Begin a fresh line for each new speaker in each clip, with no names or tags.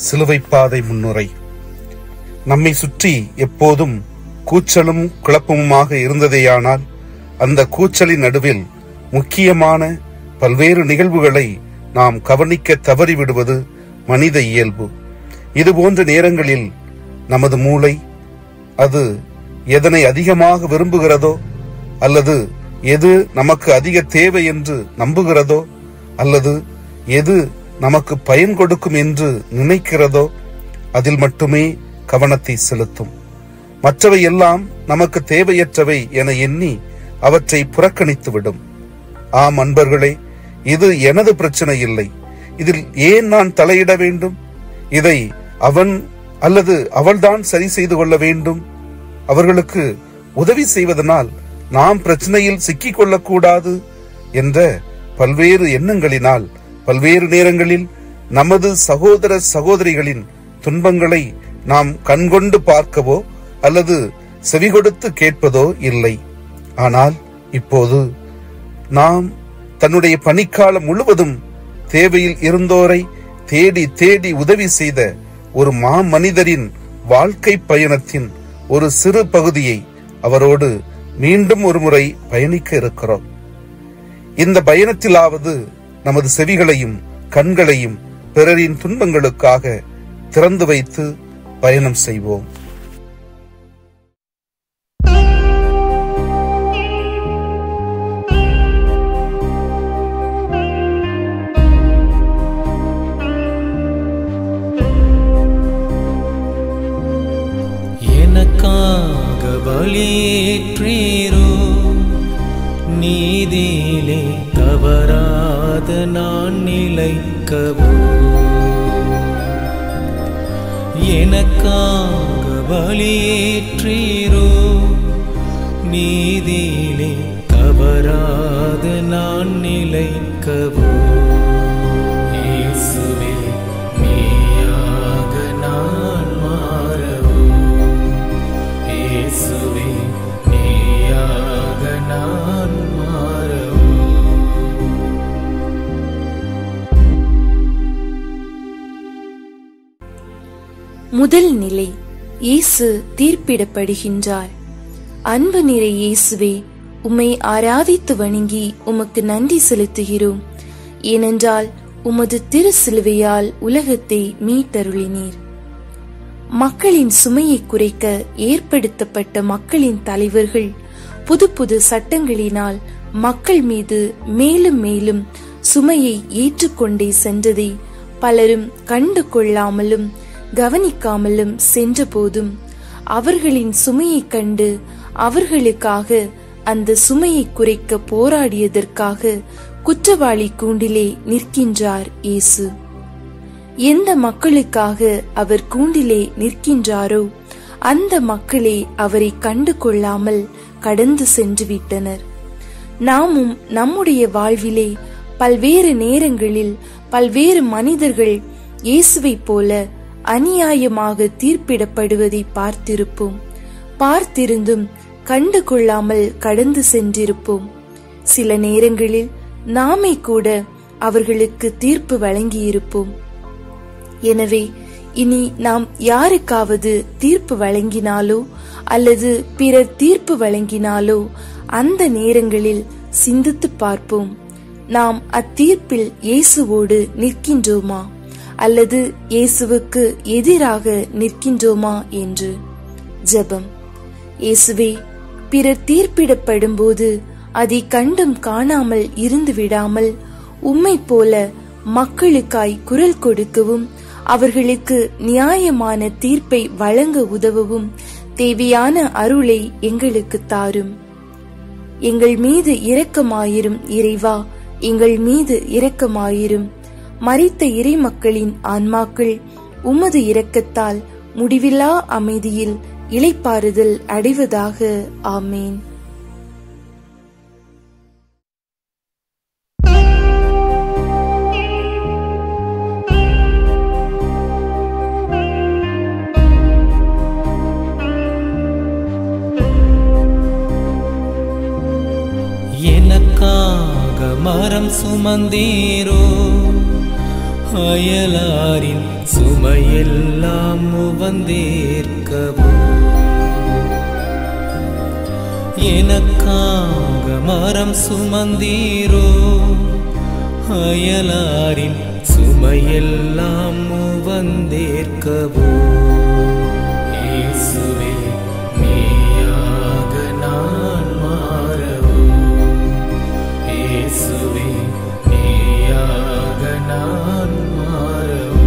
சிலுவை பாதை முன்னுரை. நம்மை சுற்றி எப்போதும் கூச்சலும் குழப்பமுமாக இருந்ததேயானால் அந்த கூச்சலின் நடுவில் முக்கியமான பல்வேறு நிகழ்வுகளை நாம் கவனிக்க தவறிவிடுவது மனித இயல்பு. இதுபோன்ற நேரங்களில் நமது மூளை அது எதனை அதிகமாக விரும்புகிறதோ, அல்லது எது நமக்கு அதிக தேவை என்று நம்புகிறதோ, அல்லது எது நமக்கு பயன் கொடுக்கும் என்று நினைக்கிறதோ அதில் மட்டுமே கவனத்தை செலுத்தும். மற்றவை எல்லாம் நமக்கு தேவையற்றவை என எண்ணி அவற்றை புறக்கணித்துவிடும். ஆம் அன்பர்களே, இது எனது பிரச்சனை இல்லை, இதில் ஏன் நான் தலையிட வேண்டும், இதை அவன் அல்லது அவள்தான் சரி செய்து கொள்ள வேண்டும், அவர்களுக்கு உதவி செய்வதனால் நாம் பிரச்சனையில் சிக்கிக் கொள்ளக்கூடாது என்ற பல்வேறு எண்ணங்களினால் பல்வேறு நேரங்களில் நமது சகோதர சகோதரிகளின் துன்பங்களை நாம் கண்கொண்டு பார்க்கவோ அல்லது செவிகொடுத்து கேட்பதோ இல்லை. ஆனால் இப்போது நாம் தன்னுடைய பணிக்காலம் முழுவதும் தேவையில் இருந்தோரை தேடி தேடி உதவி செய்த ஒரு மாமனிதரின் வாழ்க்கை பயணத்தின் ஒரு சிறு பகுதியை அவரோடு மீண்டும் ஒரு முறை பயணிக்க இருக்கிறோம். இந்த பயணத்திலாவது நமது செவிகளையும் கண்களையும் பிறரின் துன்பங்களுக்காக திறந்து வைத்து பயணம் செய்வோம்.
எனக்காக பலியேற்றீரோ, நீதியிலே தவறாத நான் நிலைக்கவோ. எனக்காக பலியேற்றீரோ, நீதியிலே தவறாத நான் நிலைக்கவோ. இயேசுவே நீயாக நான் மாறவோ, இயேசுவே நீயாக நான் மாறவோ.
முதல் நிலை, இயேசு தீர்ப்பிடப்படுகின்றார். அன்பு நிறை இயேசுவே, உம்மை ஆராதித்து வணங்கி உமக்கு நன்றி செலுத்துகிறோம். ஏனென்றால் உமது திரு சிலுவையால் உலகத்தை மீட்டருளினீர். மக்களின் சுமையை குறைக்க ஏற்படுத்தப்பட்ட மக்களின் தலைவர்கள் புது புது சட்டங்களினால் மக்கள் மீது மேலும் மேலும் சுமையை ஏற்றுக்கொண்டே சென்றதை பலரும் கண்டு கொள்ளாமலும் கவனிக்காமலும் சென்ற போதும் அவர்களின் சுமையை கண்டு அவர்களுக்காக அந்த சுமையை குறைக்க போராடியதற்காக குற்றவாளி கூண்டிலே நிற்கின்றார் இயேசு. எந்த மக்களுக்காக அவர் கூண்டிலே நிற்கின்றாரோ அந்த மக்களே அவரை கண்டு கொள்ளாமல் கடந்து சென்று விட்டனர். நாமும் நம்முடைய வாழ்விலே பல்வேறு நேரங்களில் பல்வேறு மனிதர்கள் இயேசுவை போல அநியாயமாக தீர்ப்பிடப்படுவதை பார்த்திருப்போம். பார்த்திருந்தும் கண்டு கொள்ளாமல் கடந்து சென்றிருப்போம். சில நேரங்களில் நாமே கூட அவர்களுக்கு தீர்ப்பு வழங்கியிருப்போம். எனவே இனி நாம் யாருக்காவது தீர்ப்பு வழங்கினாலோ அல்லது பிறர் தீர்ப்பு வழங்கினாலோ அந்த நேரங்களில் சிந்தித்து பார்ப்போம். நாம் அத்தீர்ப்பில் இயேசுவோடு நிற்கின்றோமா அல்லது இயேசுவுக்கு எதிராக நிற்கின்றோமா என்று. ஜெபம். இயேசுவே, பிறர் தீர்ப்பிடப்படும் போது அதை கண்டும் காணாமல் இருந்து விடாமல் உம்மை போல மக்களுக்காய் குரல் கொடுக்கவும் அவர்களுக்கு நியாயமான தீர்ப்பை வழங்க உதவவும் தேவையான அருளை எங்களுக்கு தாரும். எங்கள் மீது இரக்கமாயிரும் இறைவா, எங்கள் மீது இரக்கமாயிரும். மரித்த இறை மக்களின் ஆன்மாக்கள் உமது இரக்கத்தால் முடிவில்லா அமைதியில் இளைப்பாறுதல் அடைவதாக. ஆமேன்.
எனக்காக மரம் சுமந்தீரோ, அயலாரின் சுமையெல்லாம் முவந்தேற்கவோ எனக்காக மரம் சுமந்தீரோ அயலாரின் சுமையெல்லாம் முவந்தேற்கவோ இயேசுவே நீயாக நான் மாறவோ இயேசுவே நீயாக நான் மாறவோ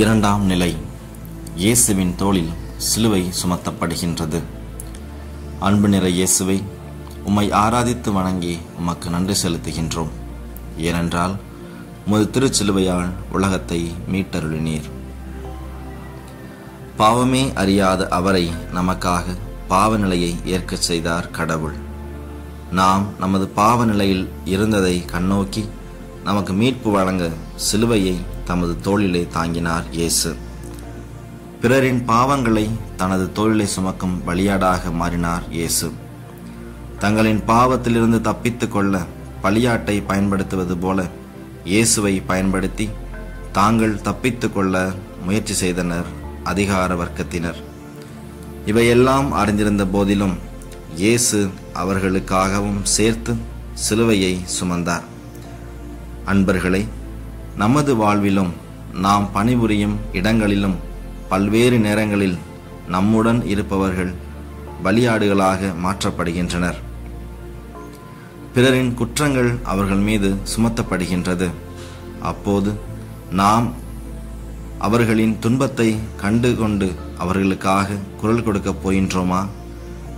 இரண்டாம் நிலை. இயேசுவின் தோளில் சிலுவை சுமத்தப்படுகின்றது. அன்பு நிறை இயேசுவை, உம்மை ஆராதித்து வணங்கி உமக்கு நன்றி செலுத்துகின்றோம். ஏனென்றால் உமது திருச்சிலுவையால் உலகத்தை மீட்டருளினீர். பாவமே அறியாத அவரை நமக்காக பாவ நிலையை ஏற்கச் செய்தார் கடவுள். நாம் நமது பாவ நிலையில் இருந்ததை கண்ணோக்கி நமக்கு மீட்பு வழங்க சிலுவையை தமது தோளிலே தாங்கினார் இயேசு. பிறரின் பாவங்களை தனது தோளிலே சுமக்கும் பலியாடாக மாறினார் இயேசு. தங்களின் பாவத்திலிருந்து தப்பித்துக் கொள்ள பலியாட்டை பயன்படுத்துவது போல இயேசுவை பயன்படுத்தி தாங்கள் தப்பித்துக் கொள்ள முயற்சி செய்தனர் அதிகார வர்க்கத்தினர். இவையெல்லாம் அறிந்திருந்த போதிலும் இயேசு அவர்களுக்காகவும் சேர்த்து சிலுவையை சுமந்தார். அன்பர்களே, நமது வாழ்விலும் நாம் பணிபுரியும் இடங்களிலும் பல்வேறு நேரங்களில் நம்முடன் இருப்பவர்கள் பலியாடுகளாக மாற்றப்படுகின்றனர். பிறரின் குற்றங்கள் அவர்கள் மீது சுமத்தப்படுகின்றது. அப்போது நாம் அவர்களின் துன்பத்தை கண்டு கொண்டு அவர்களுக்காக குரல் கொடுக்கப் போகின்றோமா,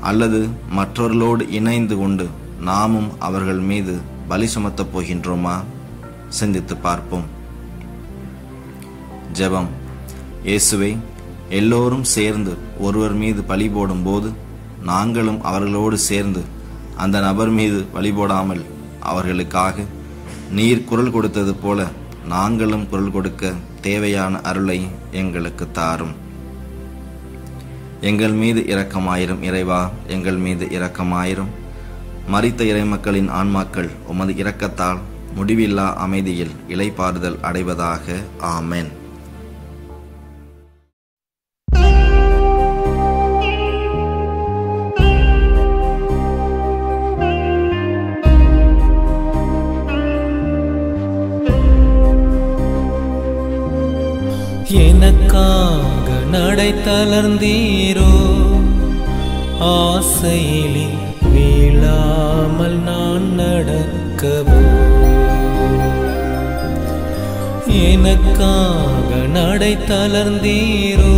அல்லது மற்றவர்களோடு இணைந்து கொண்டு நாமும் அவர்கள் மீது பலி சுமத்தப் போகின்றோமா? சிந்தித்து பார்ப்போம். ஜெபம். இயேசுவே, எல்லோரும் சேர்ந்து ஒருவர் மீது பலி போடும் போது நாங்களும் அவர்களோடு சேர்ந்து அந்த நபர் மீது பலி போடாமல் அவர்களுக்காக நீர் குரல் கொடுத்தது போல நாங்களும் குரல் கொடுக்க தேவையான அருளை எங்களுக்கு தாரும். எங்கள் மீது இரக்கமாயிரும் இறைவா, எங்கள் மீது இரக்கமாயிரும். மரித்த இறைமக்களின் ஆன்மாக்கள் உமது இரக்கத்தால் முடிவில்லா அமைதியில் இளைப்பாறுதல் அடைவதாக. ஆமென்.
எனக்காக நடை தளர்ந்தீரோ ஆசையிலே வீழாமல் நான் நடக்கவோ எனக்காக நடை தளர்ந்தீரோ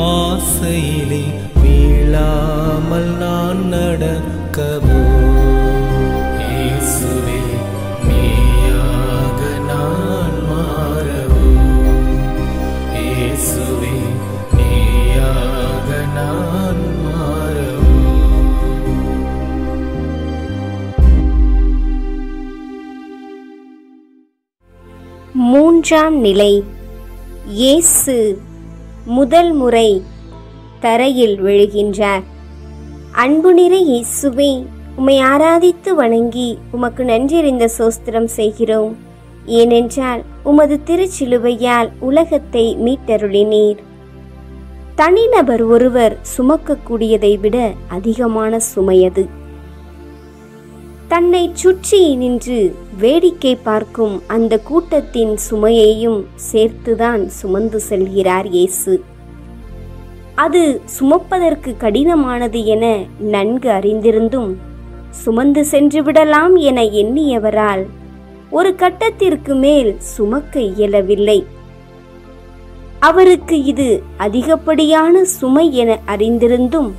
ஆசையிலே வீழாமல் நான் நடக்கவோ இயேசுவே நீயாக நான் மாறவோ இயேசுவே நீயாக நான் மாறவோ.
மூன்றாம் நிலை. இயேசு முதல் முறை தரையில் விழுகின்றார். அன்பு நிறை இயேசுவே, உம்மை ஆராதித்து வணங்கி உமக்கு நன்றியறிந்த சோஸ்திரம் செய்கிறோம். ஏனென்றால் உமது திருச்சிலுவையால் உலகத்தை மீட்டருளினீர். தனிநபர் ஒருவர் சுமக்கக்கூடியதை விட அதிகமான சுமையது. தன்னை சுற்றி நின்று வேடிக்கை பார்க்கும் அந்த கூட்டத்தின் சுமையையும் சேர்த்துதான் சுமந்து செல்கிறார் இயேசு. அது சுமப்பதற்கு கடினமானது என நன்கு அறிந்திருந்தும் சுமந்து சென்று விடலாம் என எண்ணியவரால் ஒரு கட்டத்திற்கு மேல் சுமக்க இயலவில்லை. அவருக்கு இது அதிகப்படியான சுமை என அறிந்திருந்தும்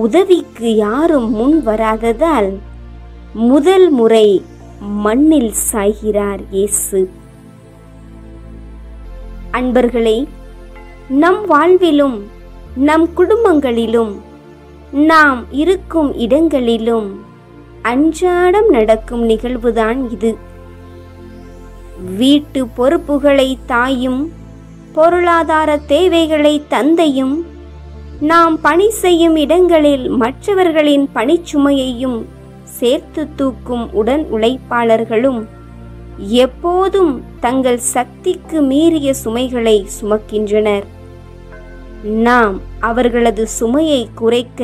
உதவிக்கு யாரும் முன் வராததால் முதல் முறை மண்ணில் சாய்கிறார் இயேசு. அன்பர்களே, நம் வாழ்விலும் நம் குடும்பங்களிலும் நாம் இருக்கும் இடங்களிலும் அன்றாடம் நடக்கும் நிகழ்வுதான் இது. வீட்டு பொறுப்புகளை தாயும், பொருளாதார தேவைகளை தந்தையும், நாம் பணி செய்யும் இடங்களில் மற்றவர்களின் பணிச்சுமையையும் சேர்த்து தூக்கும் உடன் உழைப்பாளர்களும் எப்போதும் தங்கள் சக்திக்கு மீறிய சுமைகளை சுமக்கின்றனர். நாம் அவர்களது சுமையை குறைக்க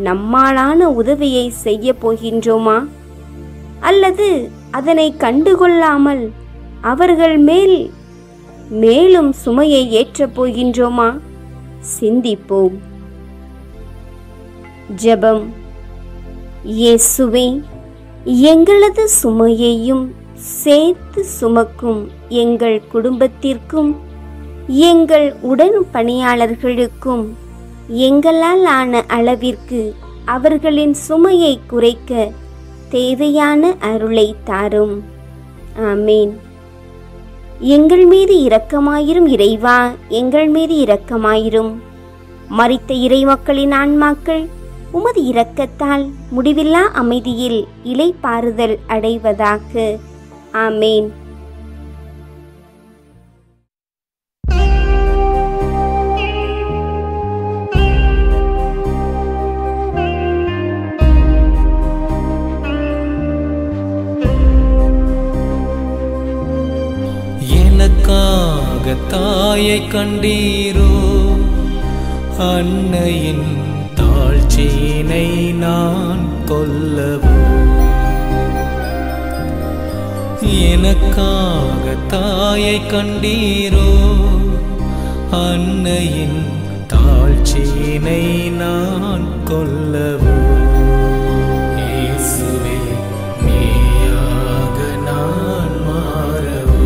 நம்மாலான உதவியை செய்ய போகின்றோமா? அல்லது அதனை கண்டுகொள்ளாமல் அவர்கள் மேலும் சுமையை ஏற்றப் போகின்றோமா? சிந்திப்போம். ஜெபம். இயேசுவே, எங்களது சுமையையும் சேர்த்து சுமக்கும் எங்கள் குடும்பத்திற்கும் எங்கள் உடன் பணியாளர்களுக்கும் எங்களால் ஆன அளவிற்கு அவர்களின் சுமையை குறைக்க தேவையான அருளை தாரும். ஆமீன். எங்கள் மீது இரக்கமாயிரும் இறைவா, எங்கள் மீது இரக்கமாயிரும். மரித்த இறைமக்களின் ஆன்மாக்கள் உமது இரக்கத்தால் முடிவில்லா அமைதியில் இளைப்பாறுதல் அடைவதாக. ஆமீன்.
எனக்காக தாயை கண்டீரோ, அன்னையின் தாழ்ச்சியினை நான் கொல்லவோ. எனக்காக தாயை கண்டீரோ, அன்னையின் தாழ்ச்சியினை நான் கொல்லவோ. இயேசுவே, நீயாக நான் மாறவோ.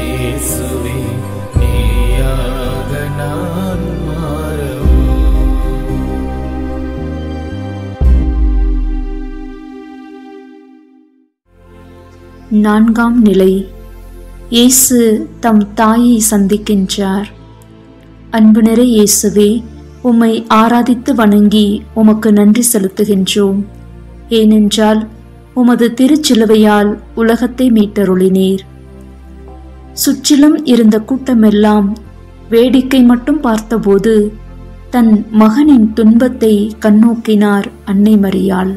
இயேசுவே, நீயாக நான் மாறவோ.
நான்காம் நிலை. இயேசு தம் தாயை சந்திக்கின்றார். அன்பு நிறை இயேசுவே, உம்மை ஆராதித்து வணங்கி உமக்கு நன்றி செலுத்துகின்றோம். ஏனென்றால் உமது திருச்சிலுவையால் உலகத்தை மீட்டருளினீர். சுற்றிலும் இருந்த கூட்டமெல்லாம் வேடிக்கை மட்டும் பார்த்தபோது தன் மகனின் துன்பத்தை கண்ணோக்கினார் அன்னை மரியாள்.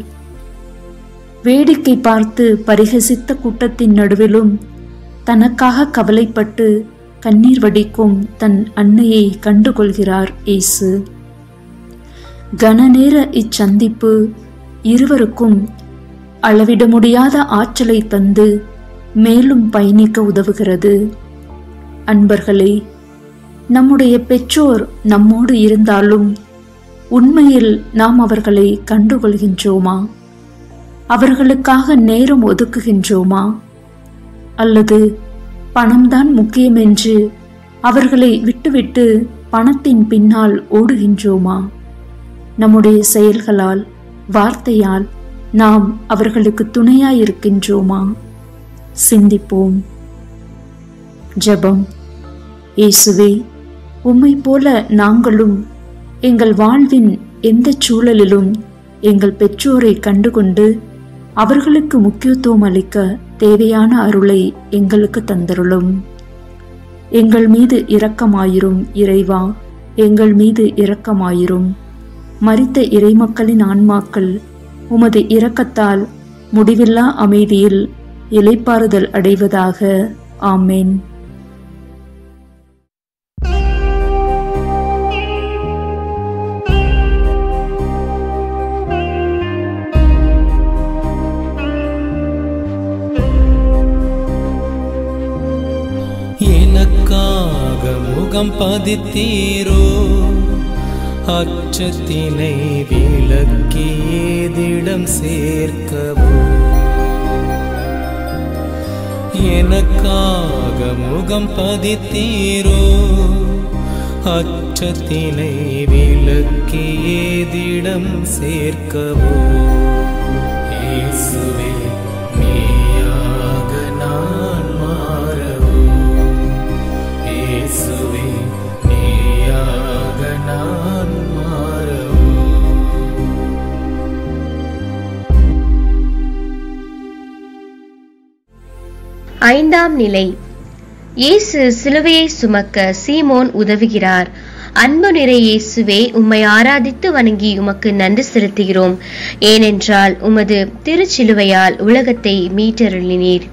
வேடிக்கை பார்த்து பரிகசித்த கூட்டத்தின் நடுவிலும் தனக்காக கவலைப்பட்டு கண்ணீர் வடிக்கும் தன் அன்னையை கண்டுகொள்கிறார் இயேசு. கனநேர இச்சந்திப்பு இருவருக்கும் அளவிட முடியாத ஆற்றலை தந்து மேலும் பயணிக்க உதவுகிறது. அன்பர்களே, நம்முடைய பெற்றோர் நம்மோடு இருந்தாலும் உண்மையில் நாம் அவர்களை கண்டுகொள்கின்றோமா? அவர்களுக்காக நேரம் ஒதுக்குகின்றோமா? அல்லது பணம்தான் முக்கியமென்று அவர்களை விட்டுவிட்டு பணத்தின் பின்னால் ஓடுகின்றோமா? நம்முடைய செயல்களால், வார்த்தையால் நாம் அவர்களுக்கு துணையாயிருக்கின்றோமா? சிந்திப்போம். ஜெபம். இயேசுவே, உம்மை போல நாங்களும் எங்கள் வாழ்வின் எந்த சூழலிலும் எங்கள் பெற்றோரை கண்டுகொண்டு அவர்களுக்கு முக்கியத்துவம் அளிக்க தேவையான அருளை எங்களுக்கு தந்தருளும். எங்கள் மீது இரக்கமாயிரும் இறைவா, எங்கள் மீது இரக்கமாயிரும். மரித்த இறைமக்களின் ஆன்மாக்கள் உமது இரக்கத்தால் முடிவில்லா அமைதியில் இளைப்பாறுதல் அடைவதாக. ஆமேன்.
எனக்காக முகம் பதித்தீரோ, அச்சத்தினை விலக்கியேதிடம் சேர்க்கவோ. எனக்காக முகம் பதித்தீரோ, அச்சத்தினை விலக்கியேதிடம் சேர்க்கவோ. இயேசுவே, நீயாக நான் மாறவோ. இயேசுவே, நீயாக நான் மாறவோ.
ஐந்தாம் நிலை. இயேசு சிலுவையை சுமக்க சீமோன் உதவுகிறார். அன்பு நிறை இயேசுவே, உம்மை ஆராதித்து வணங்கி உமக்கு நன்றி செலுத்துகிறோம். ஏனென்றால் உமது திருச்சிலுவையால் உலகத்தை மீட்டருளினீர்.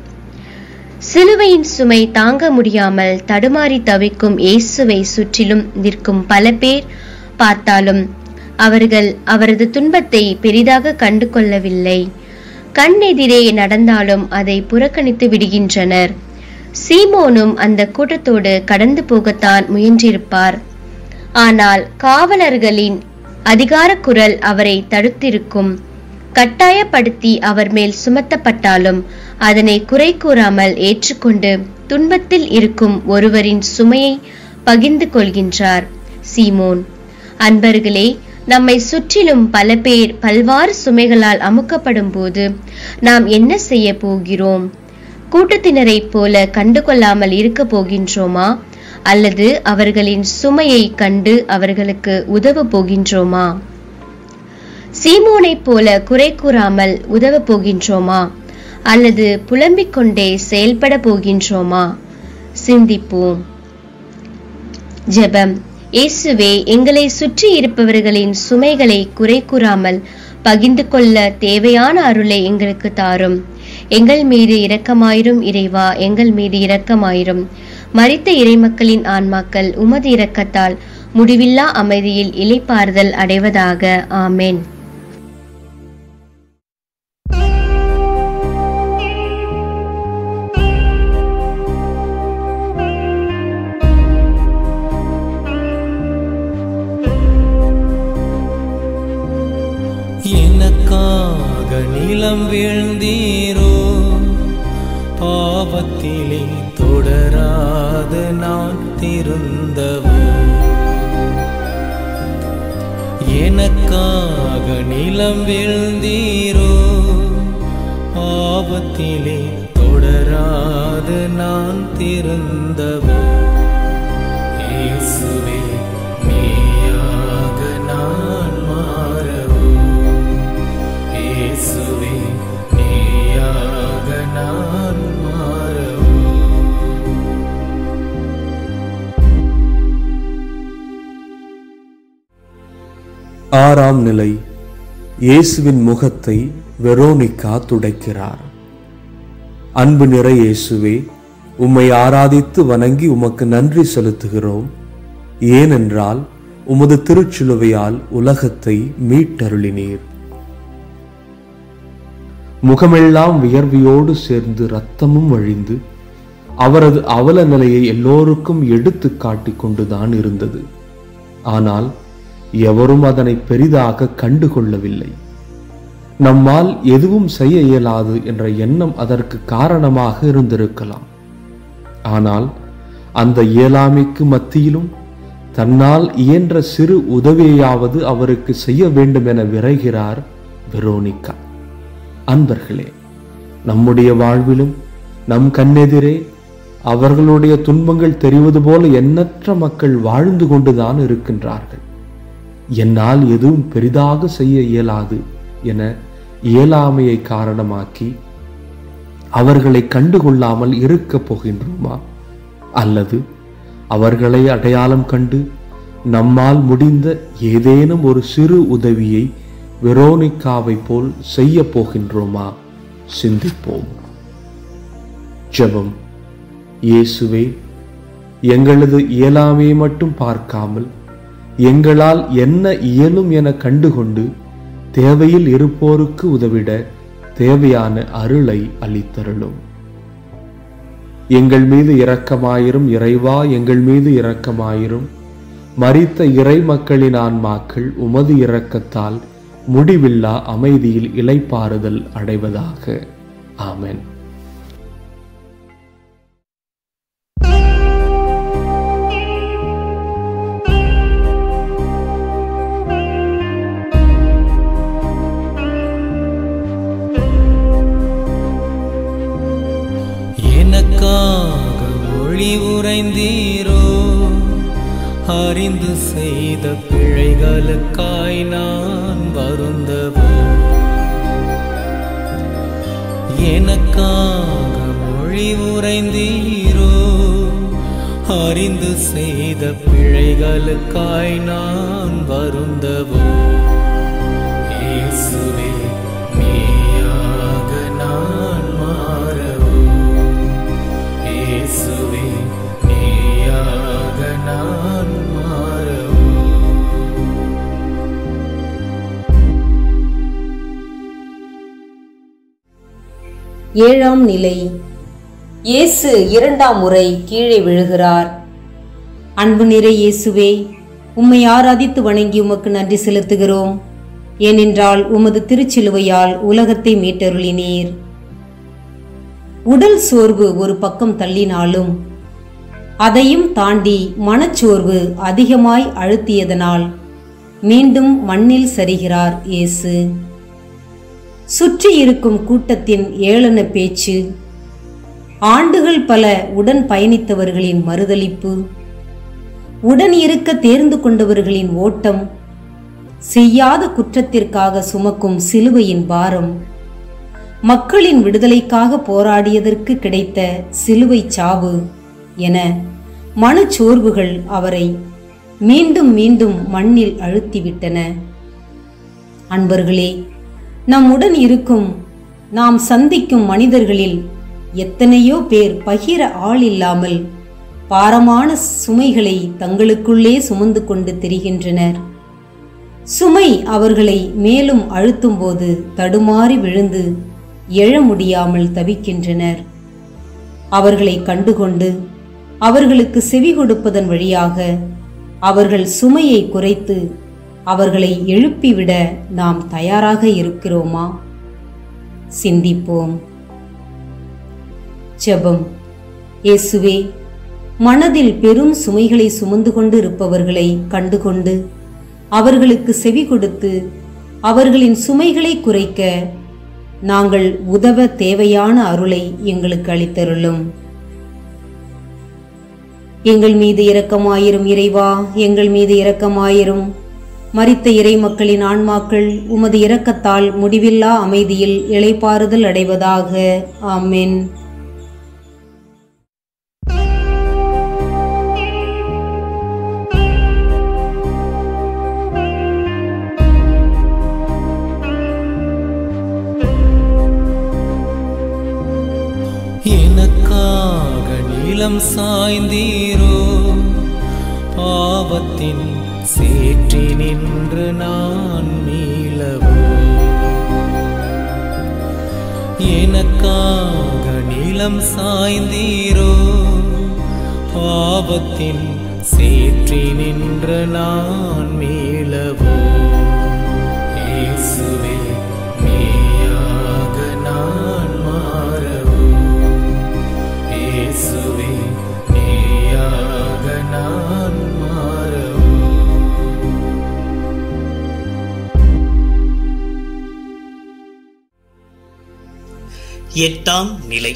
சிலுவையின் சுமை தாங்க முடியாமல் தடுமாறி தவிக்கும் இயேசுவை சுற்றிலும் நிற்கும் பல பேர் பார்த்தாலும் அவர்கள் அவரது துன்பத்தை பெரிதாக கண்டு கொள்ளவில்லை. கண்ணெதிரே நடந்தாலும் அதை புறக்கணித்து விடுகின்றனர். சீமோனும் அந்த கூட்டத்தோடு கடந்து போகத்தான் முயன்றிருப்பார். ஆனால் காவலர்களின் அதிகார குரல் அவரை தடுத்திருக்கும். கட்டாயப்படுத்தி அவர் மேல் சுமத்தப்பட்டாலும் அதனை குறை கூறாமல் ஏற்றுக்கொண்டு துன்பத்தில் இருக்கும் ஒருவரின் சுமையை பகிர்ந்து கொள்கின்றார் சீமோன். அன்பர்களே, நம்மை சுற்றிலும் பல பேர் பல்வாறு சுமைகளால் அமுக்கப்படும் போது நாம் என்ன செய்ய போகிறோம்? கூட்டத்தினரை போல கண்டுகொள்ளாமல் இருக்க போகின்றோமா? அல்லது அவர்களின் சுமையை கண்டு அவர்களுக்கு உதவ போகின்றோமா? சீமோனை போல குறை கூறாமல் உதவ போகின்றோமா? அல்லது புலம்பிக் கொண்டே செயல்பட போகின்றோமா? சிந்திப்போம். ஜெபம். இயேசுவே, எங்களை சுற்றி இருப்பவர்களின் சுமைகளை குறை கூறாமல் பகிர்ந்து கொள்ள தேவையான அருளை எங்களுக்கு தாரும். எங்கள் மீது இரக்கமாயிரும் இறைவா, எங்கள் மீது இரக்கமாயிரும். மரித்த இறைமக்களின் ஆன்மாக்கள் உமது இரக்கத்தால் முடிவில்லா அமைதியில் இளைப்பாறுதல் அடைவதாக. ஆமென்.
எனக்காக நிலம் வீழ்ந்தீரோ, பாவத்திலே தொடராத நான் திருந்தவர். எனக்காக நிலம் வீழ்ந்தீரோ, பாவத்திலே தொடராத நான் திருந்தவர். இயேசுவே, நீயாக நான் மாறவோ. இயேசுவே, நீயாக நான் மாறவோ.
ஆறாம் நிலை. இயேசுவின் முகத்தை வெரோனிகா துடைக்கிறார். அன்பு நிறை இயேசுவே, உம்மை ஆராதித்து வணங்கி உமக்கு நன்றி செலுத்துகிறோம். ஏனென்றால் உமது திருச்சிலுவையால் உலகத்தை மீட்டருளினீர். முகமெல்லாம் வியர்வையோடு சேர்ந்து இரத்தமும் வழிந்து அவரது அவல நிலையை எல்லோருக்கும் எடுத்து காட்டிக் கொண்டுதான் இருந்தது. ஆனால் எவரும் அதனை பெரிதாக கண்டுகொள்ளவில்லை. நம்மால் எதுவும் செய்ய இயலாது என்ற எண்ணம் அதற்கு காரணமாக இருந்திருக்கலாம். ஆனால் அந்த இயலாமைக்கு மத்தியிலும் தன்னால் இயன்ற சிறு உதவியாவது அவருக்கு செய்ய வேண்டும் என விரைகிறார் வெரோனிகா. அன்பர்களே, நம்முடைய வாழ்விலும் நம் கண்ணெதிரே அவர்களுடைய துன்பங்கள் தெரிவது போல எண்ணற்ற மக்கள் வாழ்ந்து கொண்டுதான் இருக்கின்றார்கள். என்னால் எதுவும் பெரிதாக செய்ய இயலாது என இயலாமையை காரணமாக்கி அவர்களை கண்டுகொள்ளாமல் இருக்கப் போகின்றோமா? அல்லது அவர்களை அடையாளம் கண்டு நம்மால் முடிந்த ஏதேனும் ஒரு சிறு உதவியை வெரோனிகாவை போல் செய்ய போகின்றோமா? சிந்திப்போம். ஜெபம். இயேசுவே, எங்களது இயலாமையை மட்டும் பார்க்காமல் எங்களால் என்ன இயலும் என கண்டுகொண்டு தேவையில் இருப்போருக்கு உதவிட தேவையான அருளை அளித்தருளும். எங்கள் மீது இரக்கமாயிரும் இறைவா, எங்கள் மீது இரக்கமாயிரும். மரித்த இறை மக்களின் ஆன்மாக்கள் உமது இரக்கத்தால் முடிவில்லா அமைதியில் இளைப்பாறுதல் அடைவதாக. ஆமென்.
எனக்காக ஒளி உறைந்தீரோ, அறிந்து செய்த பிழைகளுக்காய் நான் வருந்தவர். எனக்காக மொழி உறைந்தீரோ, அறிந்து செய்த பிழைகளுக்காய் நான் வருந்தவோ. இயேசுவே நீயாக நான் மாறவோ. இயேசுவே நீயாக நான் மாறவோ.
ஏழாம் நிலை. இயேசு இரண்டாம் முறை கீழே விழுகிறார். அன்பு நிறை இயேசுவே, உம்மை ஆராதித்து வணங்கி உமக்கு நன்றி செலுத்துகிறோம். ஏனென்றால் உமது திருச்சிலுவையால் உலகத்தை மீட்டருளினீர். உடல் சோர்வு ஒரு பக்கம் தள்ளினாலும் அதையும் தாண்டி மனச்சோர்வு அதிகமாய் அழுத்தியதனால் மீண்டும் மண்ணில் சரிகிறார் இயேசு. சுற்றி இருக்கும் கூட்டத்தின் ஏளன பேச்சு, ஆண்டுகள் பல உடன் பயணித்தவர்களின் மறுதலிப்பு, உடன் இருக்க தேர்ந்து கொண்டவர்களின் ஓட்டம், செய்யாத குற்றத்திற்காக சுமக்கும் சிலுவையின் பாரம், மக்களின் விடுதலைக்காக போராடியதற்கு கிடைத்த சிலுவை சாவு என மனச்சோர்வுகள் அவரை மீண்டும் மீண்டும் மண்ணில் அழுத்திவிட்டன. அன்பர்களே, நம்முடன் இருக்கும், நாம் சந்திக்கும் மனிதர்களில் எத்தனையோ பேர் பகிர ஆள் இல்லாமல் பாரமான சுமைகளை தங்களுக்குள்ளே சுமந்து கொண்டு திரிகின்றனர். சுமை அவர்களை மேலும் அழுத்தும் போது தடுமாறி விழுந்து எழ முடியாமல் தவிக்கின்றனர். அவர்களை கண்டுகொண்டு அவர்களுக்கு செவி கொடுப்பதன் வழியாக அவர்கள் சுமையை குறைத்து அவர்களை எழுப்பிவிட நாம் தயாராக இருக்கிறோமா? சிந்திப்போம். ஜெபம். இயேசுவே, மனதில் பெரும் சுமைகளை சுமந்து கொண்டு இருப்பவர்களை கண்டுகொண்டு அவர்களுக்கு செவி கொடுத்து அவர்களின் சுமைகளை குறைக்க நாங்கள் உதவ தேவையான அருளை எங்களுக்கு அளித்தருளும். எங்கள் மீது இரக்கமாயிரும் இறைவா, எங்கள் மீது இரக்கமாயிரும். மரித்த இறை மக்களின் ஆன்மாக்கள் உமது இரக்கத்தால் முடிவில்லா அமைதியில் இளைப்பாறுதல் அடைவதாக. ஆமென்.
எனக்காக நீளம் சாய்ந்தீரோ, பாவத்தின் சேற்றி நின்று நான் மீளவோ. எனக்காக நீளம் சாய்ந்தீரோ, பாவத்தின் சேற்றி நின்று நான் மீளவோ. இயேசுவே நீயாக நான் மாறவோ. இயேசுவே நீயாக நான் மாறவோ.
எட்டாம் நிலை.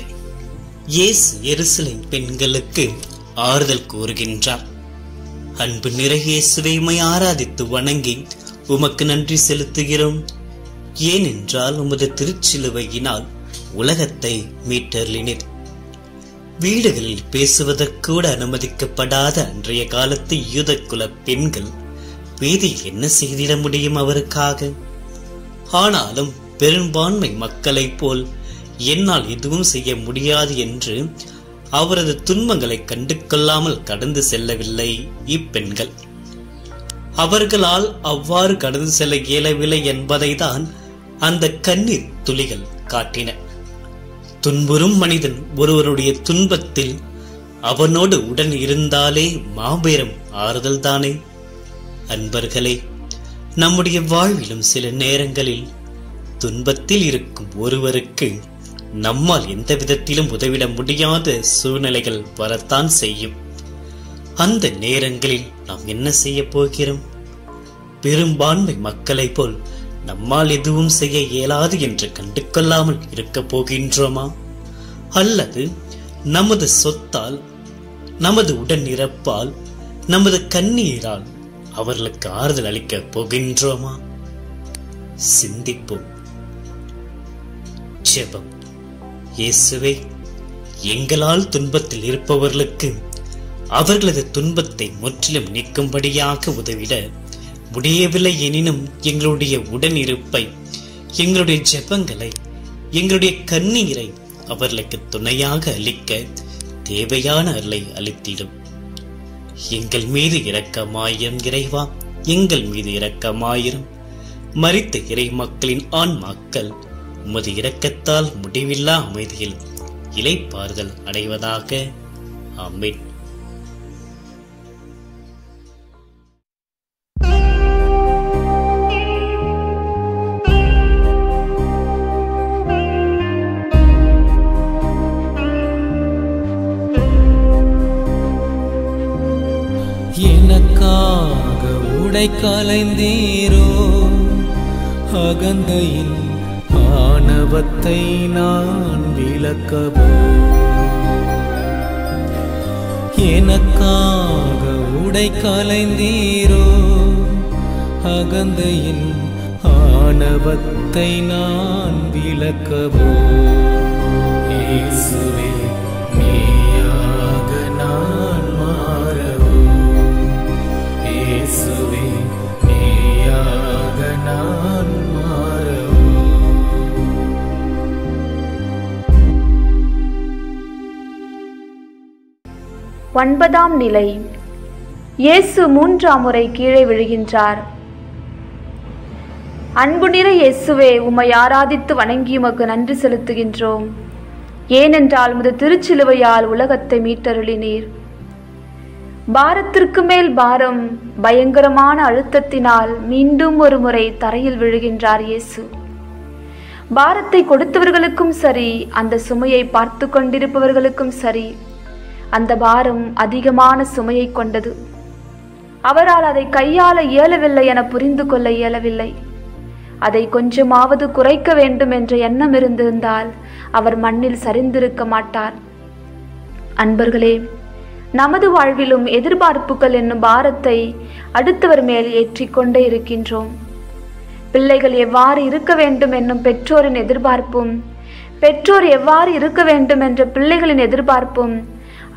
இயேசு எருசலேம் பெண்களுக்கு ஆறுதல் கூறுகின்றார். அன்பு நிறை இயேசுவை உம்மை ஆராதித்து வணங்கி உமக்கு நன்றி செலுத்துகிறோம். ஏனென்றால் உமது திருச்சிலுவையினால் உலகத்தை மீட்டருளினீர். வீடுகளில் பேசுவதற்கூட அனுமதிக்கப்படாத அன்றைய காலத்து யூத குல பெண்கள் வீதியில் என்ன செய்திட முடியும் அவருக்காக? ஆனாலும் பெரும்பான்மை மக்களைப் போல் என்னால் எதுவும் செய்ய முடியாது என்று அவரது துன்பங்களை கண்டு கொள்ளாமல் கடந்து செல்லவில்லை இப்பெண்கள். அவர்களால் அவ்வாறு கடந்து செல்ல இயலவில்லை என்பதை தான் அந்த கண்ணீர் துளிகள் காட்டின. துன்புறும் மனிதன் ஒருவருடைய துன்பத்தில் அவனோடு உடன் இருந்தாலே மாபெரும் ஆறுதல் தானே. அன்பர்களே, நம்முடைய வாழ்விலும் சில நேரங்களில் துன்பத்தில் இருக்கும் ஒருவருக்கு நம்மால் எந்த விதத்திலும் உதவிட முடியாத சூழ்நிலைகள் வரத்தான் செய்யும். அந்த நேரங்களில் நாம் என்ன செய்ய போகிறோம்? பெரும்பான்மை மக்களை போல் நம்மால் எதுவும் செய்ய இயலாது என்று கண்டு கொள்ளாமல் இருக்க போகின்றோமா? அல்லது நமது சொத்தால், நமது உடன் இறப்பால், நமது கண்ணீரால் அவர்களுக்கு ஆறுதல் அளிக்க போகின்றோமா? சிந்திப்போம். ஜெபம். இயேசுவே, எங்களால் துன்பத்தில் இருப்பவர்களுக்கு அவர்களது துன்பத்தை முற்றிலும் நீக்கும்படியாக உதவிட முடியவில்லை எனினும் எங்களுடைய உடனிருப்பை, எங்களுடைய ஜெபங்களை, எங்களுடைய கண்ணீரை அவர்களுக்கு துணையாக அளிக்க தேவையான அருளை அளித்திடும். எங்கள் மீது இரக்கமாயிரும் இறைவா, எங்கள் மீது இரக்கமாயிரும். மரித்த இறை மக்களின் ஆன்மாக்கள் உமது இரக்கத்தால் முடிவில்லா அமைதியில் இளைப்பாறுதல் அடைவதாக. ஆமென்.
எனக்காக உடை கலைந்தீரோ, அகந்தையின் ஆணவத்தை நான் விலக்கவோ. எனக்காக உடை கலைந்தீரோ, அகந்தையின் ஆணவத்தை நான் விலக்கவோ. இயேசுவே நீயாக நான் மாறவோ. இயேசுவே நீயாக நான் மாறவோ.
9ஆம் நிலை. இயேசு 3ஆம் முறை கீழே விழுகின்றார். அன்பு நிறை இயேசுவே, உம்மை ஆராதித்து வணங்கி உமக்கு நன்றி செலுத்துகின்றோம். ஏனென்றால் உமது திருச்சிலுவையால் உலகத்தை மீட்டருளினீர். பாரத்திற்கு மேல் பாரம், பயங்கரமான அழுத்தத்தினால் மீண்டும் ஒரு முறை தரையில் விழுகின்றார் இயேசு. பாரத்தை கொடுத்தவர்களுக்கும் சரி, அந்த சுமையை பார்த்து கொண்டிருப்பவர்களுக்கும் சரி, அந்த பாரம் அதிகமான சுமையை கொண்டது. அவரால் அதை கையாள இயலவில்லை என புரிந்து கொள்ள இயலவில்லை. அதை கொஞ்சமாவது குறைக்க வேண்டும் என்ற எண்ணம் இருந்திருந்தால் அவர் மண்ணில் சரிந்திருக்க மாட்டார். அன்பர்களே, நமது வாழ்விலும் எதிர்பார்ப்புகள் என்னும் பாரத்தை அடுத்தவர் மேல் ஏற்றிக்கொண்டே இருக்கின்றோம். பிள்ளைகள் எவ்வாறு இருக்க வேண்டும் என்னும் பெற்றோரின் எதிர்பார்ப்பும், பெற்றோர் எவ்வாறு இருக்க வேண்டும் என்ற பிள்ளைகளின் எதிர்பார்ப்பும்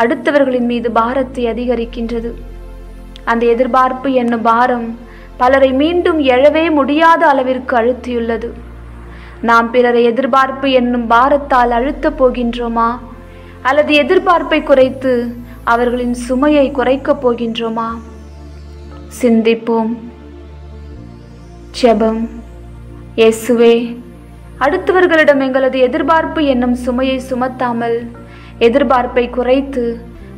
அடுத்தவர்களின் மீது பாரத்தை அதிகரிக்கின்றது. அந்த எதிர்பார்ப்பு என்னும் பாரம் பலரை மீண்டும் எழவே முடியாத அளவிற்கு அழுத்தியுள்ளது. நாம் பிறரை எதிர்பார்ப்பு என்னும் பாரத்தால் அழுத்தப் போகின்றோமா, அல்லது எதிர்பார்ப்பை குறைத்து அவர்களின் சுமையை குறைக்கப் போகின்றோமா? சிந்திப்போம். ஜெபம். இயேசுவே, அடுத்தவர்களிடம் எங்களது எதிர்பார்ப்பு என்னும் சுமையை சுமத்தாமல் எதிர்பார்ப்பை குறைத்து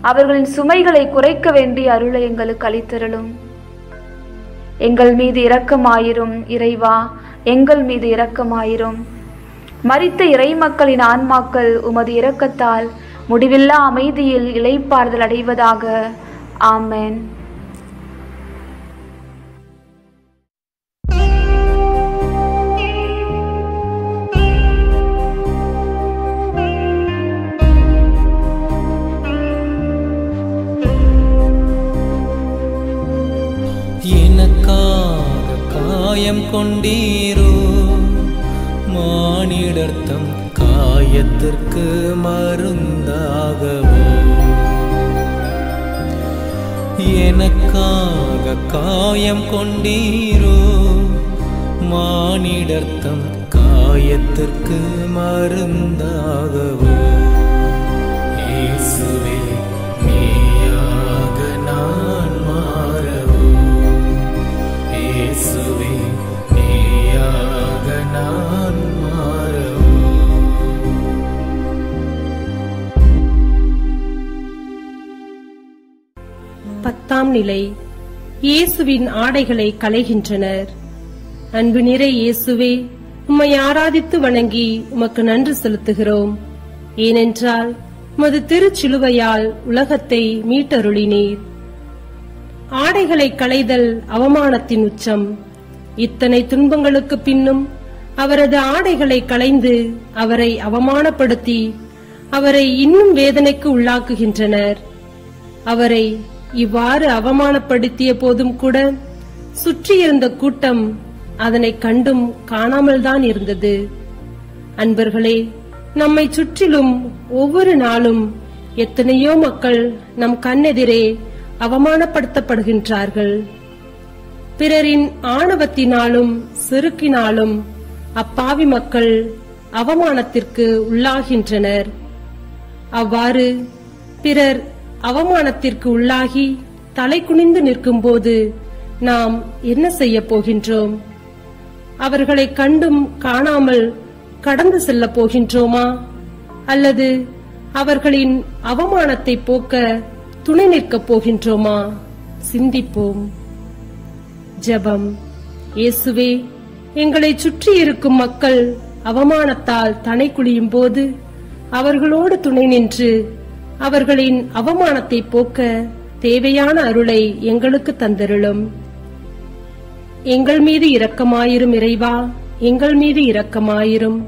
அவர்களின் சுமைகளை குறைக்க வேண்டிய அருளை எங்களுக்கு அளித்தருளும். எங்கள் மீது இரக்கமாயிரும் இறைவா, எங்கள் மீது இரக்கமாயிரும். மரித்த இறை மக்களின் ஆன்மாக்கள் உமது இரக்கத்தால் முடிவில்லா அமைதியில் இளைப்பாறுதல் அடைவதாக. ஆமென்.
எனக்காக காயம் கொண்டீரோ, மானிடர்த்தம் காயத்திற்கு மருந்தாகவோ. எனக்காக காயம் கொண்டீரோ, மானிடர்த்தம் காயத்திற்கு மருந்தாகவோ. இயேசுவே நீயாக நான் மாறவோ. இயேசுவே நீயாக நான் மாறவோ.
பத்தாம் நிலை. இயேசுவின் ஆடைகளை களைகின்றனர். அன்பு நிறை இயேசுவே, உம்மை ஆராதித்து வணங்கி உமக்கு நன்றி செலுத்துகிறோம். ஏனென்றால் உமது திருச்சிலுவையால் உலகத்தை மீட்டருளினீர். ஆடைகளை களைதல் அவமானத்தின் உச்சம். இத்தனை துன்பங்களுக்கு பின்னும் அவரது ஆடைகளை களைந்து அவரை அவமானப்படுத்தி அவரை இன்னும் வேதனைக்கு உள்ளாக்குகின்றனர். அவரை இவ்வாறு அவமானப்படுத்திய போதும் கூட சுற்றியிருந்த கூட்டம் அதனை கண்டும் காணாமல் தான் இருந்தது. அன்பர்களே, நம்மை சுற்றிலும் ஒவ்வொரு நாளும் எத்தனையோ மக்கள் நம் கண்ணெதிரே அவமானப்படுத்தப்படுகின்றார்கள். பிறரின் ஆணவத்தினாலும் செருக்கினாலும் அப்பாவி மக்கள் அவமானத்திற்கு உள்ளாகின்றனர். அவ்வாறு பிறர் அவமானத்திற்கு உள்ளாகி தலை குனிந்து நிற்கும்போது நாம் என்ன செய்ய போகின்றோம்? அவர்களை கண்டும் காணாமல் கடந்து செல்ல போகின்றோமா? அல்லது அவர்களின் அவமானத்தை போக்க துணை நிற்கப் போகின்றோமா? சிந்திப்போம். ஜெபம். இயேசுவே, எங்களை சுற்றி இருக்கும் மக்கள் அவமானத்தால் தலை குனியும் போது அவர்களோடு துணை நின்று அவர்களின் அவமானத்தை போக்க தேவையான அருளை எங்களுக்கு தந்தருளும். எங்கள் மீது இரக்கமாயிரும் இறைவா, எங்கள் மீது இரக்கமாயிரும்.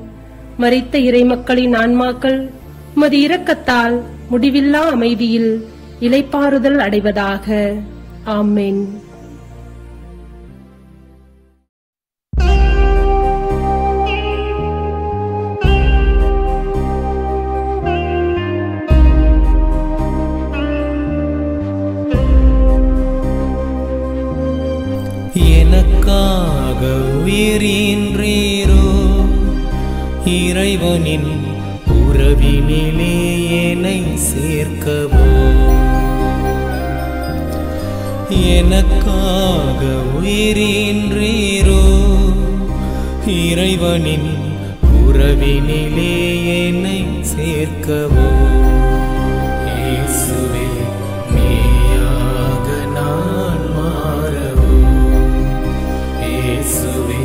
மரித்த இறைமக்களின் ஆன்மாக்கள் உமது இரக்கத்தால் முடிவில்லா அமைதியில் இளைப்பாறுதல் அடைவதாக. ஆமென்.
எனக்காக உயிரின்றீரோ, இறைவனின் உறவினிலே என்னை சேர்க்கவோ. எனக்காக உயிரின்றீரோ, இறைவனின் உறவினிலே என்னை சேர்க்கவோ. இயேசுவே, நீயாக நான் மாறவோ. இயேசுவே,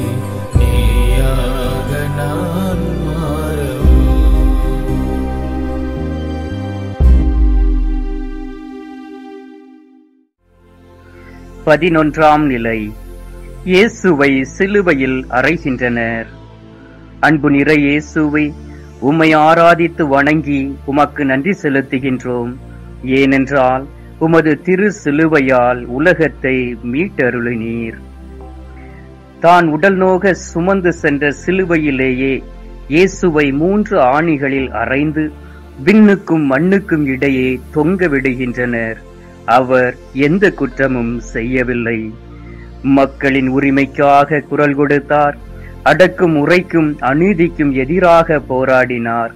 நீயாக நான் மாறவோ.
11ஆம் நிலை. இயேசுவை சிலுவையில் அறைகின்றனர். அன்பு நிறை இயேசுவை, உம்மை ஆராதித்து வணங்கி உமக்கு நன்றி செலுத்துகின்றோம். ஏனென்றால் உமது திரு சிலுவையால் உலகத்தை மீட்டருளினீர். தான் உடல் நோக சுமந்து சென்ற சிலுவையிலேயே இயேசுவை 3 ஆணிகளில் அறைந்து விண்ணுக்கும் மண்ணுக்கும் இடையே தொங்க விடுகின்றனர். அவர் எந்த குற்றமும் செய்யவில்லை. மக்களின் உரிமைக்காக குரல் கொடுத்தார். அடக்கும் உரைக்கும் அநீதிக்கும் எதிராக போராடினார்.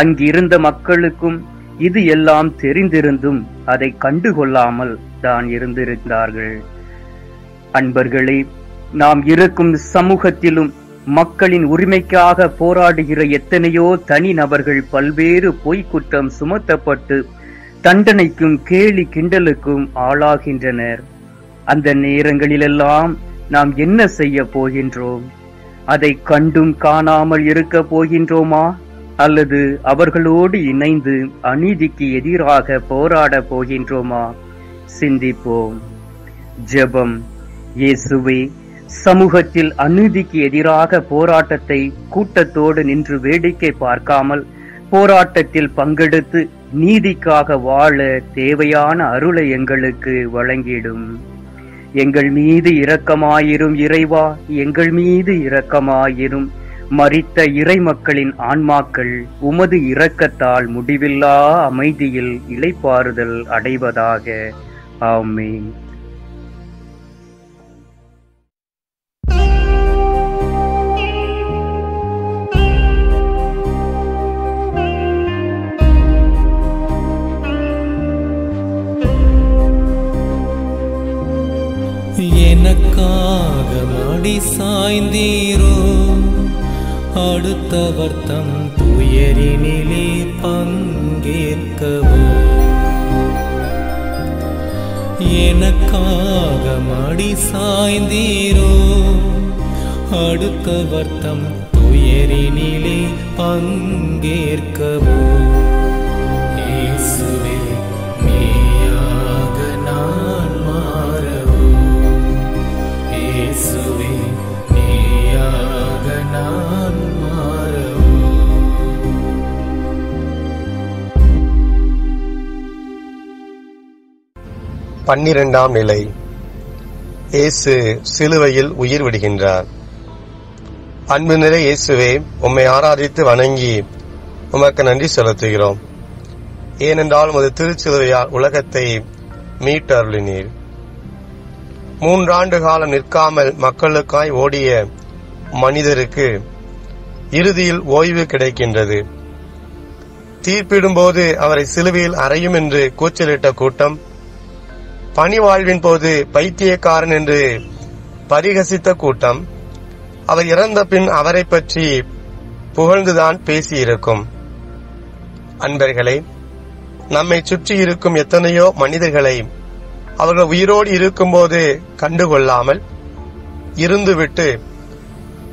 அங்கிருந்த மக்களுக்கும் இது எல்லாம் தெரிந்திருந்தும் அதை கண்டுகொள்ளாமல் தான் இருந்திருந்தார்கள். அன்பர்களே, நாம் இருக்கும் சமூகத்திலும் மக்களின் உரிமைக்காக போராடுகிற எத்தனையோ தனி நபர்கள் பல்வேறு பொய்க்குற்றம் சுமத்தப்பட்டு தண்டனைக்கும் கேலி கிண்டலுக்கும் ஆளாகின்றனர். அந்த நேரங்களிலெல்லாம் நாம் என்ன செய்ய போகின்றோம்? அதை கண்டும் காணாமல் இருக்க போகின்றோமா? அல்லது அவர்களோடு இணைந்து அநீதிக்கு எதிராக போராட போகின்றோமா? சிந்திப்போம். ஜெபம். இயேசுவே, சமூகத்தில் அநீதிக்கு எதிராக போராட்டத்தை கூட்டத்தோடு நின்று வேடிக்கை பார்க்காமல் போராட்டத்தில் பங்கெடுத்து நீதிக்காக வாழ தேவையான அருளை எங்களுக்கு வழங்கிடும். எங்கள் மீது இரக்கமாயிரும் இறைவா, எங்கள் மீது இரக்கமாயிரும். மரித்த இறைமக்களின் ஆன்மாக்கள் உமது இரக்கத்தால் முடிவில்லா அமைதியில் இளைப்பாறுதல் அடைவதாக. ஆமென்.
எனக்காக மடி சாய்ந்தீரோ, அடுத்தவர் தம் துயரினிலே பங்கேற்கவோ. எனக்காக மடி சாய்ந்தீரோ, அடுத்தவர் தம் துயரினிலே பங்கேற்கவோ. இயேசுவே, நீயாக நான் மாறவோ. இயேசுவே, நீயாக நான் மாறவோ.
12ஆம் நிலை. இயேசு சிலுவையில் உயிர் விடுகின்றார். அன்பு நிறை இயேசுவே, உம்மை ஆராதித்து வணங்கி உமக்கு நன்றி செலுத்துகிறோம். ஏனென்றால் உமது திருச்சிலுவையால் உலகத்தை மீட்டருளினீர். 3 ஆண்டு காலம் நிற்காமல் மக்களுக்காய் ஓடிய மனிதருக்கு இறுதியில் ஓய்வு கிடைக்கின்றது. தீர்ப்பிடும்போது அவரை சிலுவையில் அறையும் என்று கூச்சலிட்ட கூட்டம் பணிவாழ்வின் போது பைத்தியக்காரன் என்று பரிகசித்த கூட்டம் அவர் இறந்த பின் அவரை பற்றி புகழ்ந்துதான் பேசியிருக்கும். அன்பர்களே, நம்மை சுற்றி இருக்கும் எத்தனையோ மனிதர்களை அவர்கள் உயிரோடு இருக்கும்போது கண்டுகொள்ளாமல் இருந்துவிட்டு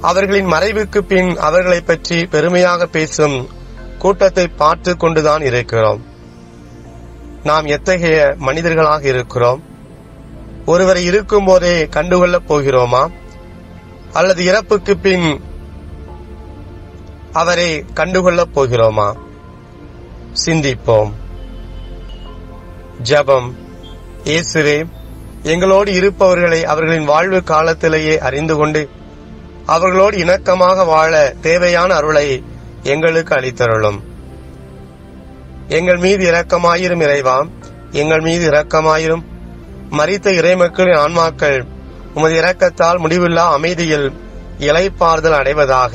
அவர்களின் மறைவுக்கு பின் அவர்களை பற்றி பெருமையாக பேசும் கூட்டத்தை பார்த்து கொண்டுதான் இருக்கிறோம். நாம் எத்தகைய மனிதர்களாக இருக்கிறோம்? ஒருவரை இருக்கும் போதே கண்டுகொள்ளப் போகிறோமா, அல்லது இறப்புக்கு பின் அவரை கண்டுகொள்ளப் போகிறோமா? சிந்திப்போம். ஜெபம். இயேசுவே, எங்களோடு இருப்பவர்களை அவர்களின் வாழ்வு காலத்திலேயே அறிந்து கொண்டு அவர்களோடு இணக்கமாக வாழ தேவையான அருளை எங்களுக்கு அளித்தருளும். எங்கள் மீது இரக்கமாயிரும் இறைவா, எங்கள் மீது இரக்கமாயிரும். மரித்த இறைமக்களின் ஆன்மாக்கள் உமது இரக்கத்தால் முடிவில்லா அமைதியில் இளைப்பாறுதல் அடைவதாக.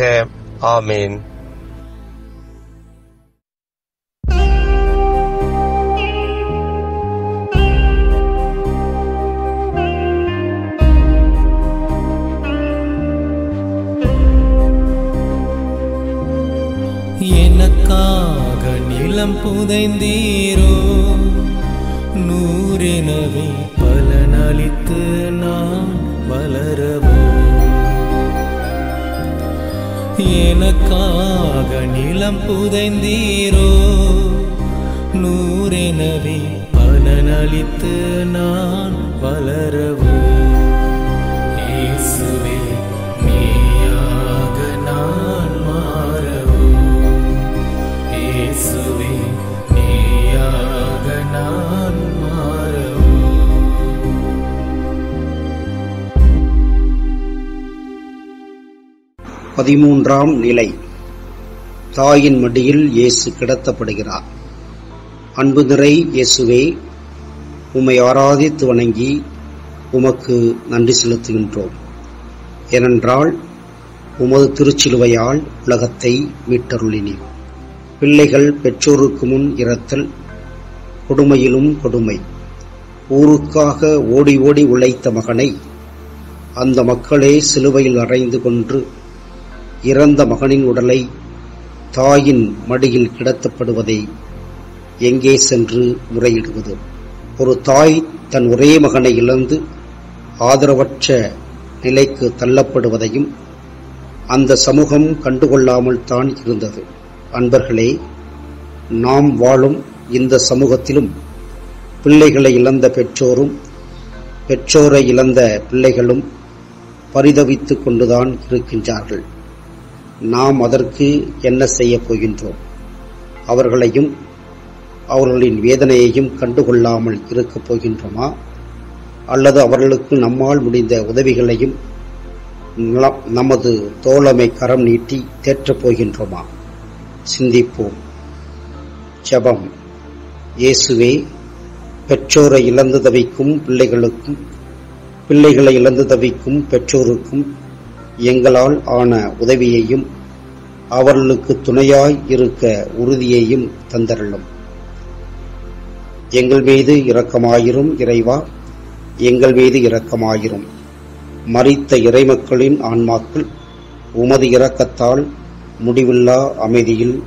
ஆமேன்.
எனக்காக நிலம் புதைந்தீரோ, நூறெனவே பலனளித்து நான் வளரவோ. எனக்காக நிலம் புதைந்தீரோ, நூறெனவே பலனளித்து நான் வளரவோ. இயேசுவே, நீயாக நான் மாறவோ. இயேசுவே, நீயாக நான் மாறவோ.
13ஆம் நிலை. தாயின் மடியில் இயேசு கிடத்தப்படுகிறார். அன்பு நிறை இயேசுவே, உம்மை ஆராதித்து வணங்கி உமக்கு நன்றி செலுத்துகின்றோம். ஏனென்றால் உமது திருச்சிலுவையால் உலகத்தை மீட்டருளினீர். பிள்ளைகள் பெற்றோருக்கு முன் இரத்தல், கொடுமையிலும் கொடுமை. ஊருக்காக ஓடி ஓடி உழைத்த மகனை அந்த மக்களே சிலுவையில் அறைந்து கொன்று இறந்த மகனின் உடலை தாயின் மடியில் கிடத்தப்படுவதை எங்கே சென்று முறையிடுவது? ஒரு தாய் தன் ஒரே மகனை இழந்து ஆதரவற்ற நிலைக்கு தள்ளப்படுவதையும் அந்த சமூகம் கண்டுகொள்ளாமல் தான் இருந்தது. அன்பர்களே, நாம் வாழும் இந்த சமூகத்திலும் பிள்ளைகளை இழந்த பெற்றோரும் பெற்றோரை இழந்த பிள்ளைகளும் பரிதவித்துக் கொண்டுதான் இருக்கின்றார்கள். நாம் அதற்கு என்ன செய்ய போகின்றோம்? அவர்களையும் அவர்களின் வேதனையையும் கண்டுகொள்ளாமல் இருக்கப் போகின்றோமா? அல்லது அவர்களுக்கு நம்மால் முடிந்த உதவிகளையும் நமது தோழமை கரம் நீட்டி தேற்றப் போகின்றோமா? சிந்திப்போம். ஜெபம். இயேசுவே, பெற்றோரை இழந்து தவிக்கும் பிள்ளைகளுக்கும் பிள்ளைகளை இழந்து தவிக்கும் பெற்றோருக்கும் எங்களால் ஆன உதவியையும் அவர்களுக்கு துணையாய் இருக்க உறுதியையும் தந்தருளும். எங்கள் மீது இரக்கமாயிரும் இறைவா, எங்கள் மீது இரக்கமாயிரும். மரித்த இறைமக்களின் ஆன்மாக்கள் உமது இரக்கத்தால் முடிவில்லா அமைதியில்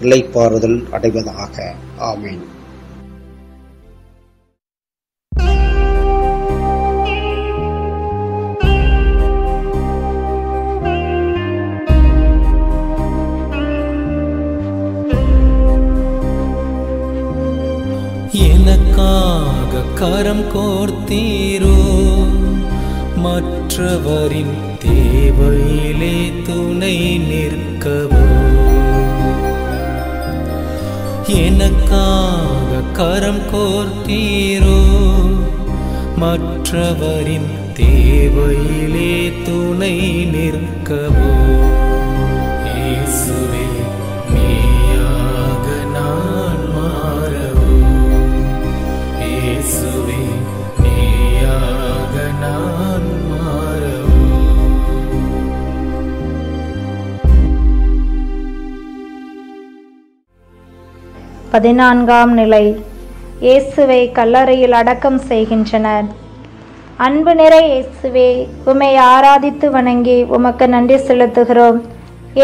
இளைப்பாறுதல் அடைவதாக. ஆமேன்.
எனக்காக கரம் கோர்த்தீரோ, மற்றவரின் தேவையிலே துணை நிற்கவோ. எனக்காக கரம் கோர்த்தீரோ, மற்றவரின் தேவையிலே துணை நிற்கவோ. இயேசுவே, நீயாக நான் மாற
14ஆம் நிலை. இயேசுவை கல்லறையில் அடக்கம் செய்கின்றனர். அன்பு நிறை இயேசுவே, உம்மை ஆராதித்து வணங்கி உமக்கு நன்றி செலுத்துகிறோம்.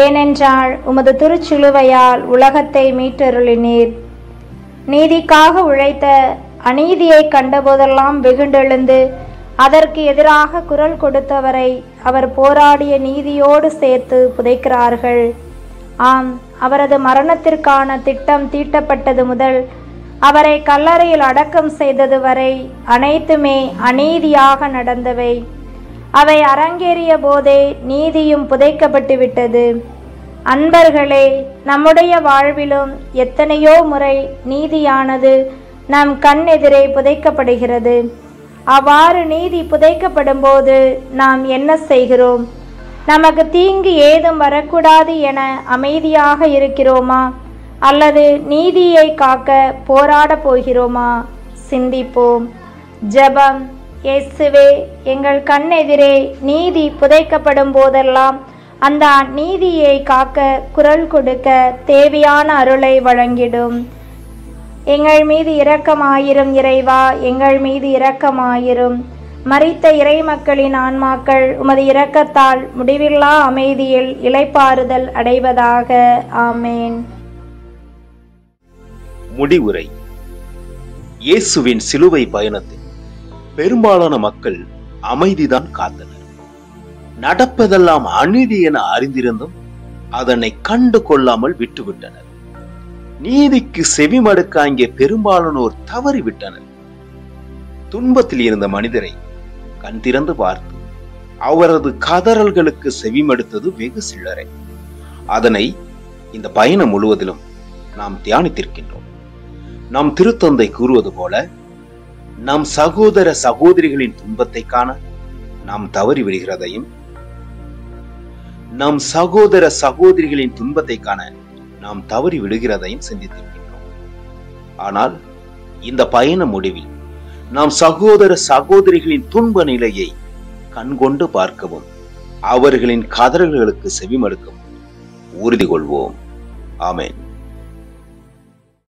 ஏனென்றால் உமது திருச்சிலுவையால் உலகத்தை மீட்டருளினீர். நீதிக்காக உழைத்த அநீதியை கண்டபோதெல்லாம் வெகுண்டெழுந்து அதற்கு எதிராக குரல் கொடுத்தவரை அவர் போராடிய நீதியோடு சேர்த்து புதைக்கிறார்கள். ஆம், அவரது மரணத்திற்கான திட்டம் தீட்டப்பட்டது முதல் அவரை கல்லறையில் அடக்கம் செய்தது வரை அனைத்துமே அநீதியாக நடந்தவை. அவை அரங்கேறிய போதே நீதியும் புதைக்கப்பட்டு விட்டது. அன்பர்களே, நம்முடைய வாழ்விலும் எத்தனையோ முறை நீதியானது நம் கண் எதிரே புதைக்கப்படுகிறது. அவ்வாறு நீதி புதைக்கப்படும் போது நாம் என்ன செய்கிறோம்? நமக்கு தீங்கு ஏதும் வரக்கூடாது என அமைதியாக இருக்கிறோமா, அல்லது நீதியை காக்க போராட போகிறோமா? சிந்திப்போம். ஜெபம். இயேசுவே, எங்கள் கண்ணெதிரே நீதி புதைக்கப்படும் போதெல்லாம் அந்த நீதியை காக்க குரல் கொடுக்க தேவையான அருளை வழங்கிடும். எங்கள் மீது இரக்கமாயிரும் இறைவா, எங்கள் மீது இரக்கமாயிரும். மரித்த இறை மக்களின் ஆன்மாக்கள் உமது இரக்கத்தால் முடிவில்லா அமைதியில் இளைப்பாறுதல் அடைவதாக. ஆமேன்.
முடிவுரை. இயேசுவின் சிலுவை பயணத்தில் பெரும்பாலான மக்கள் அமைதிதான் காத்தனர். நடப்பதெல்லாம் அநீதி என அறிந்திருந்தும் அதனை கண்டு கொள்ளாமல் விட்டுவிட்டனர். நீதிக்கு செவிமடுக்க அங்கே பெரும்பாலானோர் தவறிவிட்டனர். துன்பத்தில் இருந்த மனிதரை கண் திறந்து பார்த்து அவரது கதறல்களுக்கு செவிமடுத்தது வெகு சிலரை. அதனை இந்த பயணம் முழுவதிலும் நாம் தியானித்திருக்கின்றோம். நம் திருத்தந்தை கூறுவது போல, நம் சகோதர சகோதரிகளின் துன்பத்தை காண நாம் தவறி விடுகிறதையும், நம் சகோதர சகோதரிகளின் துன்பத்தை காண நாம் தவறி விடுகிறதையும் சிந்தித்திருக்கின்றோம். ஆனால் இந்த பயண முடிவில் நாம் சகோதர சகோதரிகளின் துன்ப நிலையை கண்கொண்டு பார்க்கவும் அவர்களின் கதறல்களுக்கு செவிமடுக்கவும் உறுதி கொள்வோம். ஆமென்.